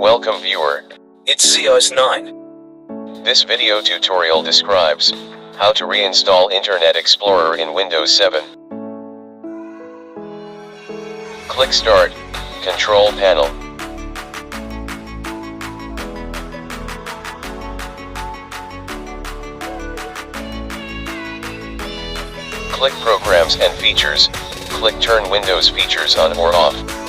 Welcome viewer. It's COS 9. This video tutorial describes how to reinstall Internet Explorer in Windows 7. Click Start, Control Panel. Click Programs and Features. Click Turn Windows Features on or off.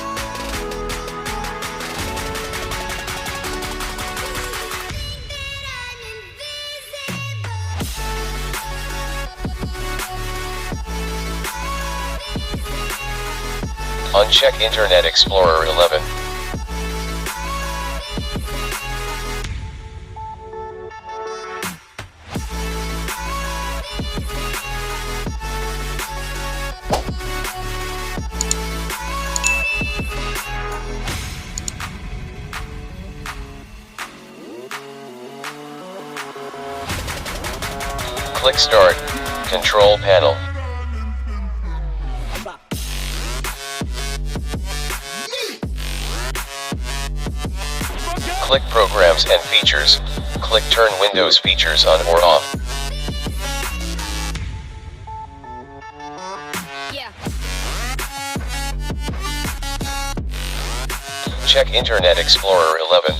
Uncheck Internet Explorer 11. Click Start, Control Panel. Click Programs and Features. Click Turn Windows Features on or off. Check Internet Explorer 11.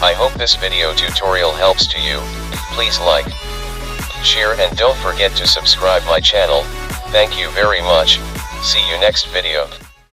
I hope this video tutorial helps to you. Please like, share and don't forget to subscribe my channel. Thank you very much. See you next video.